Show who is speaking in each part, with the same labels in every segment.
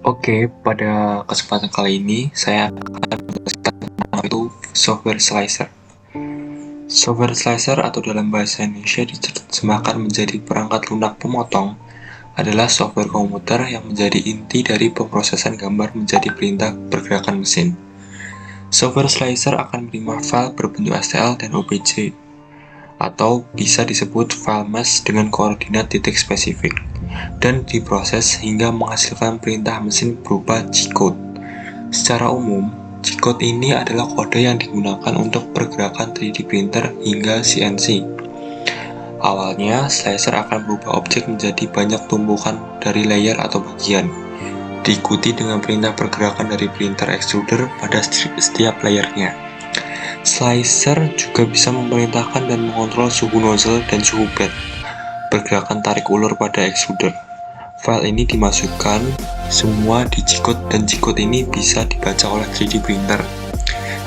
Speaker 1: Oke, pada kesempatan kali ini saya akan menjelaskan tentang itu software slicer. Software slicer atau dalam bahasa Indonesia diterjemahkan menjadi perangkat lunak pemotong adalah software komputer yang menjadi inti dari pemrosesan gambar menjadi perintah pergerakan mesin. Software slicer akan menerima file berbentuk STL dan OBJ, atau bisa disebut file mesh dengan koordinat titik spesifik, dan diproses hingga menghasilkan perintah mesin berupa G-code. Secara umum, G-code ini adalah kode yang digunakan untuk pergerakan 3D printer hingga CNC. Awalnya, slicer akan berubah objek menjadi banyak tumpukan dari layer atau bagian, diikuti dengan perintah pergerakan dari printer extruder pada setiap layernya. Slicer juga bisa memerintahkan dan mengontrol suhu nozzle dan suhu bed, pergerakan tarik ulur pada extruder. File ini dimasukkan semua di G-code dan G-code ini bisa dibaca oleh 3D printer.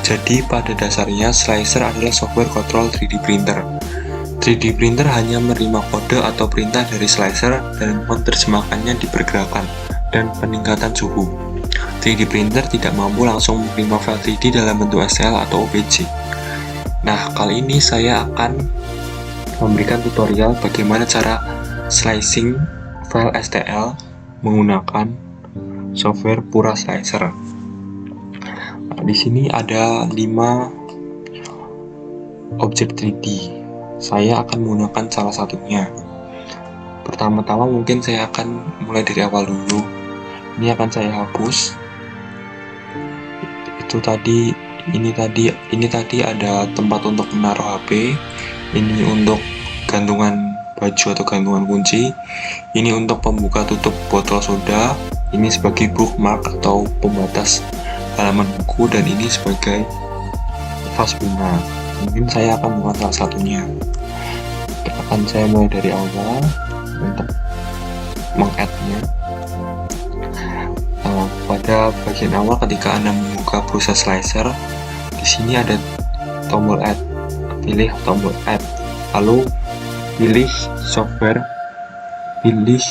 Speaker 1: Jadi pada dasarnya slicer adalah software control 3D printer. 3D printer hanya menerima kode atau perintah dari slicer dan menerjemahkannya di pergerakan dan peningkatan suhu. 3D printer tidak mampu langsung menerima file 3D dalam bentuk STL atau OBJ. Nah, kali ini saya akan memberikan tutorial bagaimana cara slicing file STL menggunakan software Pura Slicer. Nah, di sini ada 5 objek 3D. Saya akan menggunakan salah satunya. Pertama-tama mungkin saya akan mulai dari awal dulu. Ini akan saya hapus. Ini tadi ada tempat untuk menaruh HP. Ini untuk gantungan baju atau gantungan kunci. Ini untuk pembuka tutup botol soda. Ini sebagai bookmark atau pembatas halaman buku, dan ini sebagai vas bunga. Mungkin saya akan menggunakan salah satunya. Akan saya mulai dari awal untuk meng-add-nya. Pada bagian awal ketika Anda membuka Prusa Slicer, di sini ada tombol add. Pilih tombol add, lalu pilih software, pilih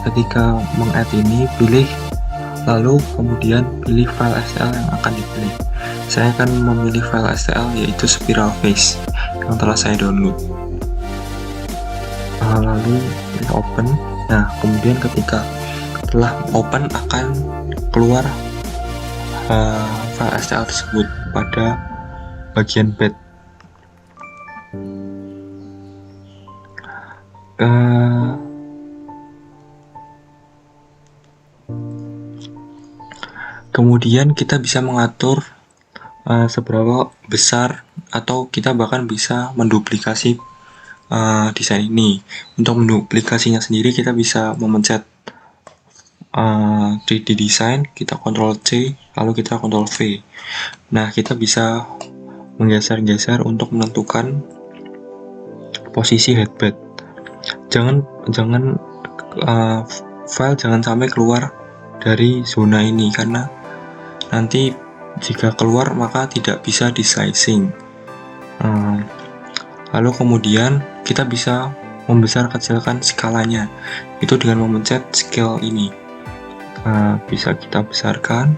Speaker 1: ketika meng-add ini, pilih lalu kemudian pilih file STL yang akan dipilih. Saya akan memilih file STL yaitu Spiral Face yang telah saya download. Lalu pilih open. Nah, kemudian ketika telah open akan keluar file STL tersebut pada bagian bed. Kemudian kita bisa mengatur seberapa besar, atau kita bahkan bisa menduplikasi desain ini. Untuk menduplikasinya sendiri kita bisa memencet 3D design, kita Ctrl C, lalu kita Ctrl V. Nah, kita bisa menggeser-geser untuk menentukan posisi headbed. File jangan sampai keluar dari zona ini, karena nanti jika keluar maka tidak bisa di slicing. Lalu kemudian kita bisa membesar kecilkan skalanya, itu dengan memencet scale ini. Bisa kita besarkan,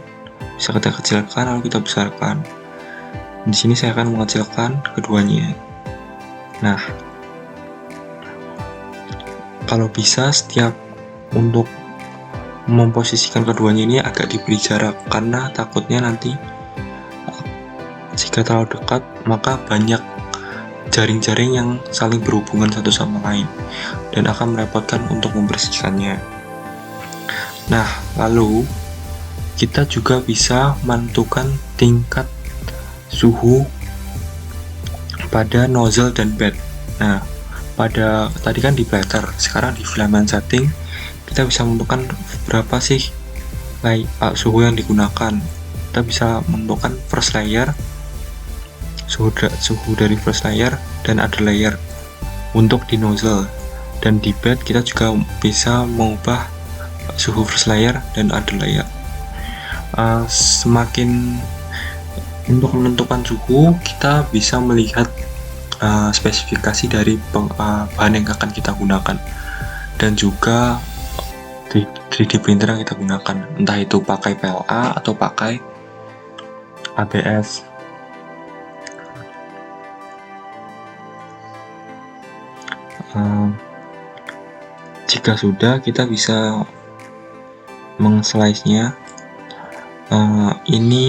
Speaker 1: bisa kita kecilkan, lalu kita besarkan. Di sini saya akan mengecilkan keduanya. Nah, kalau bisa setiap untuk memposisikan keduanya ini agak diberi jarak, karena takutnya nanti jika terlalu dekat maka banyak jaring-jaring yang saling berhubungan satu sama lain dan akan merepotkan untuk membersihkannya. Nah, lalu kita juga bisa menentukan tingkat suhu pada nozzle dan bed. Nah, pada tadi kan di platter, sekarang di filament setting kita bisa menentukan berapa sih suhu yang digunakan. Kita bisa menentukan first layer, suhu dari first layer, dan other layer untuk di nozzle, dan di bed kita juga bisa mengubah suhu first layer dan other layer. Semakin untuk menentukan suhu, kita bisa melihat spesifikasi dari bahan yang akan kita gunakan, dan juga 3D printer yang kita gunakan, entah itu pakai PLA atau pakai ABS. Jika sudah, kita bisa mengslice-nya. Ini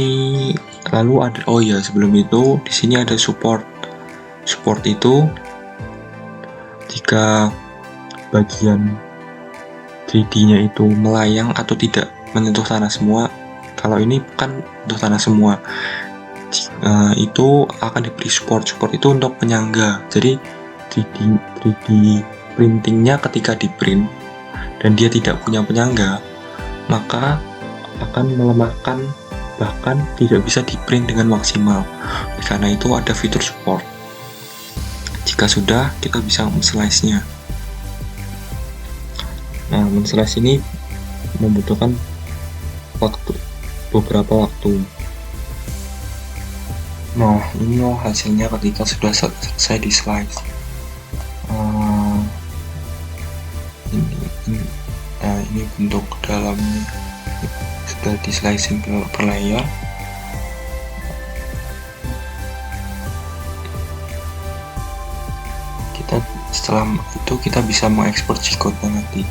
Speaker 1: lalu ada, oh ya, sebelum itu di sini ada support. Support itu jika bagian 3D-nya itu melayang atau tidak menyentuh tanah semua. Kalau ini kan menyentuh tanah semua, itu akan diberi support. Support itu untuk penyangga. Jadi 3D printingnya ketika di print dan dia tidak punya penyangga, maka akan melemahkan, bahkan tidak bisa di print dengan maksimal. Karena itu ada fitur support. Jika sudah, kita bisa men-slice-nya. Nah, men-slice ini membutuhkan beberapa waktu. Nah, inilah hasilnya ketika sudah selesai di slice. Ini bentuk dalamnya sudah di slicing per layer. Setelah itu kita bisa mengekspor G-code nanti.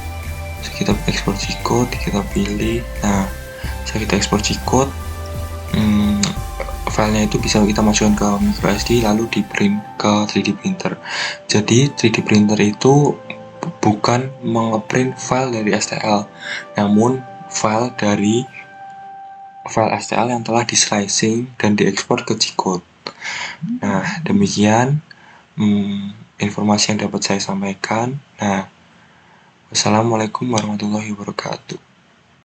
Speaker 1: Kita ekspor G-code, kita pilih. Nah, setelah kita ekspor G-code, filenya itu bisa kita masukkan ke microSD lalu di print ke 3D printer. Jadi 3D printer itu bukan mengeprint file dari STL, namun file STL yang telah di slicing dan diekspor ke G-code. Nah, demikian informasi yang dapat saya sampaikan. Nah, wassalamualaikum warahmatullahi wabarakatuh.